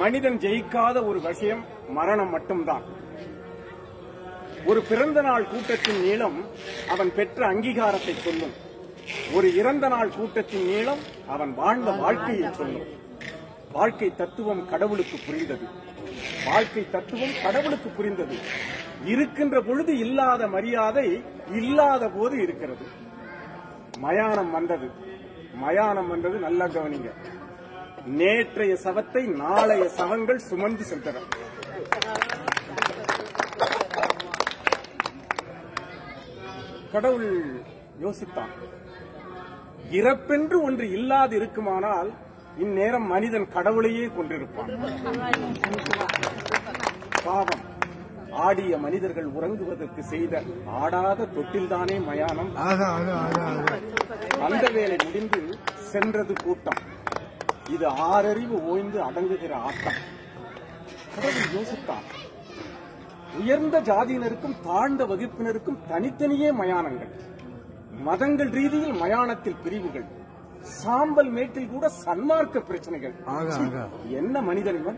மனிதன் ஜெயிக்காத ஒரு விஷயம் மரணம் மட்டும்தான். ஒரு பிறந்த நாள் கூட்டத்தின் நீளம் அவன் பெற்ற அங்கீகாரத்தை சொல்லும். ஒரு இறந்த நாள் கூட்டத்தின் நீளம் அவன் வாழ்ந்த வாழ்க்கையை சொல்லும். வாழ்க்கை தத்துவம் கடவுளுக்கு புரிந்தது. வாழ்க்கை தத்துவம் கடவுளுக்கு புரிந்தது. இருக்கின்ற பொழுது இல்லாத மரியாதை இல்லாத போது இருக்கிறது. மயானம் வந்தது. மயானம் வந்தது, நல்லா கவனிங்க. நேற்றைய சவத்தை நாளைய சவங்கள் சுமந்து சென்றன. கடவுள் யோசித்தான், இறப்பென்று ஒன்று இல்லாது இருக்குமானால் இந்நேரம் மனிதன் கடவுளையே கொண்டிருப்பான். பாவம், ஆடிய மனிதர்கள் உறங்குவதற்கு செய்த ஆடாத தொட்டில்தானே மயானம். அந்த வேலை முடிந்து சென்றது கூட்டம். இது ஆறறிவு ஓய்ந்து அடங்குகிற ஆட்டம். கடவுள் யோசித்தான், உயர்ந்த ஜாதியினருக்கும் தாழ்ந்த வகுப்பினருக்கும் தனித்தனியே மயானங்கள். மதங்கள் ரீதியில் மயானத்தில் பிரிவுகள். சாம்பல் மேட்டில் கூட சன்மார்க்க பிரச்சனைகள். என்ன மனிதனிவன்,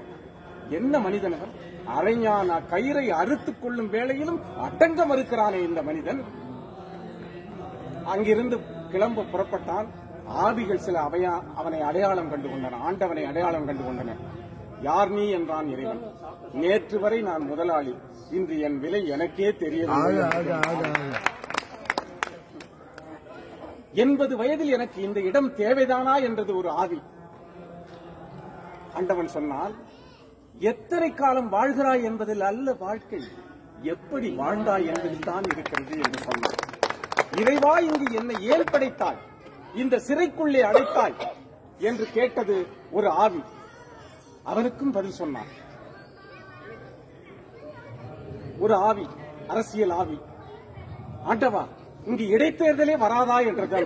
என்ன மனிதனவன்! அரைஞான கயிறை அறுத்துக் கொள்ளும் வேளையிலும் அடங்க மறுக்கிறானே இந்த மனிதன். அங்கிருந்து கிளம்ப புறப்பட்டான். ஆவிகள் சில அவனை அடையாளம் கண்டு கொண்டன. ஆண்டவனை அடையாளம் கண்டு கொண்டன. யார் நீ என்றான் இறைவன். நேற்று வரை நான் முதலாளி, இன்று என் விலை எனக்கே தெரியவில்லை. 80 வயதில் எனக்கு இந்த இடம் தேவைதானா என்றது ஒரு ஆவி. ஆண்டவன் சொன்னால், எத்தனை காலம் வாழ்கிறாய் என்பதில் அல்ல வாழ்க்கை, எப்படி வாழ்ந்தாய் என்பதில் தான் இருக்கிறது என்று சொன்னார். இறைவா, இங்கு என்னை ஏன் படைத்தாய், இந்த சிறைக்குள்ளே அடைத்தாய் என்று கேட்டது ஒரு ஆவி. அவனுக்கும் பதில் சொன்னான் ஒரு ஆவி, அரசியல் ஆவி. ஆண்டவா, இங்கு இடைத்தேர்தலே வராதா என்றது.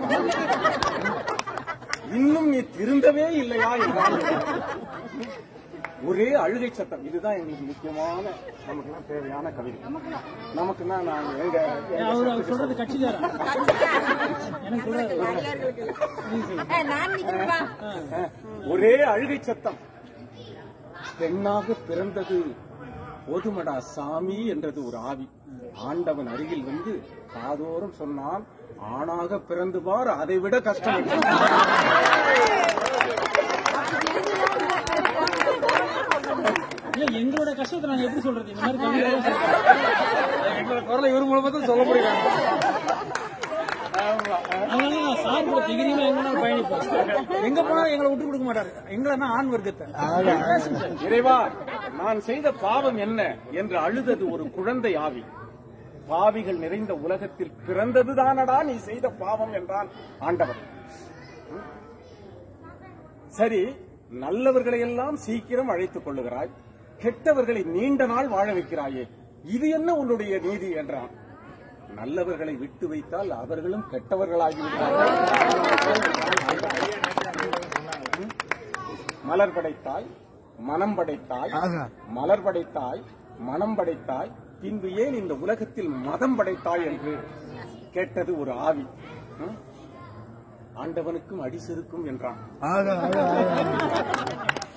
இன்னும் நீ திருந்தவே இல்லையா என்றால் ஒரே அழுகை சத்தம். இதுதான் எங்களுக்கு முக்கியமான, நமக்கு தேவையான கவிதை. நமக்குன்னா நாங்க எங்க சொல்றது கட்சிக்காரன் ஒரே அழுகை சத்தம். பெண்ணாக பிறந்தது போதுமடா சாமி என்றது ஒரு ஆவி. ஆண்டவன் அருகில் வந்து காதோறும் சொன்னான், ஆணாக பிறந்து பார், அதை விட கஷ்டம். எங்களோட கஷ்டத்தை நாங்க எப்படி சொல்றது? இந்த மாதிரி எங்களோட குரலை இவர் மூலமா தான் சொல்ல முடியும். சார் கூட திகிரியுமா எங்க பயணிப்போம். எங்க போனாலும் எங்களை விட்டு கொடுக்க மாட்டாரு. எங்களை ஆண் வர்க்கத்தை. இறைவா, நான் செய்த பாவம் என்ன என்று அழுதது ஒரு குழந்தை ஆவி. பாவிகள் நிறைந்த உலகத்தில் பிறந்ததுதானடா நீ செய்த பாவம் என்றான் ஆண்டவன். சரி, நல்லவர்களை எல்லாம் சீக்கிரம் அழைத்துக் கொள்ளுகிறாய், கெட்டவர்களை நீண்ட நாள் வாழ வைக்கிறாயே, இது என்ன உன்னுடைய நீதி என்றான். நல்லவர்களை விட்டு வைத்தால் அவர்களும் கெட்டவர்களாகிவிட்டார்கள். மலர் படைத்தாய், மனம் படைத்தாய், மலர் படைத்தாய், மனம் படைத்தாய், பின்பு ஏன் இந்த உலகத்தில் மதம் படைத்தாய் என்று கேட்டது ஒரு ஆவி. ஆண்டவனுக்கும் அடிசெருக்கும் என்றான்.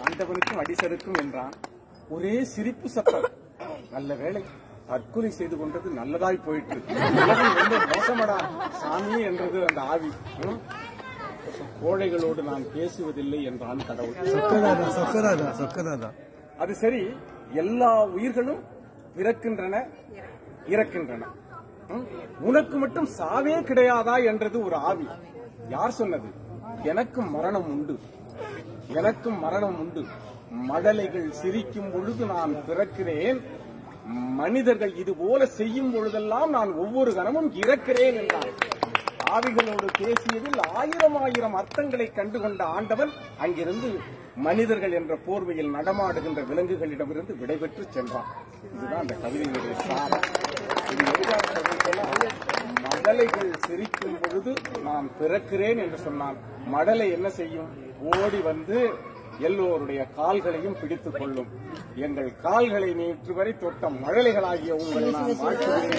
ஆண்டவனுக்கும் அடிசெருக்கும் என்றான். ஒரே சிரிப்பு சத்தம். நல்ல வேளை, தற்கொலை செய்து கொண்டது நல்லதாய் போயிட்டு. ரொம்ப மோசமடா சாமி என்றது அந்த ஆவி. கோழைகளோடு நான் பேசுவதில்லை என்றான் கடவுள். அது சரி, எல்லா உயிர்களும் பிறக்கின்றன, இறக்கின்றன, உனக்கு மட்டும் சாவே கிடையாதா என்றது ஒரு ஆவி. யார் சொன்னது? எனக்கும் மரணம் உண்டு, எனக்கும் மரணம் உண்டு. மடலைகள் சிரிக்கும் பொழுது நான் பிறக்கிறேன், மனிதர்கள் இதுபோல செய்யும் பொழுதெல்லாம் நான் ஒவ்வொரு கணமும் இறக்கிறேன் என்றான். ஆவிகளோடு பேசியதில் 1000 அர்த்தங்களை கண்டுகொண்ட ஆண்டவன் அங்கிருந்து மனிதர்கள் என்ற போர்வையில் நடமாடுகின்ற விலங்குகளிடமிருந்து விடைபெற்று சென்றான். இதுதான் அந்த கவிதையினுடைய சாரம். இது எதிராக மடலைகள் சிரிக்கும் பொழுது நான் பிறக்கிறேன் என்று சொன்னான். மடலை என்ன செய்யும்? ஓடி வந்து எல்லோருடைய கால்களையும் பிடித்துக் கொள்ளும். எங்கள் கால்களை நேற்று வரை தொட்ட மழலைகளாகிய உங்களை நான் வாழ்த்துகிறேன்.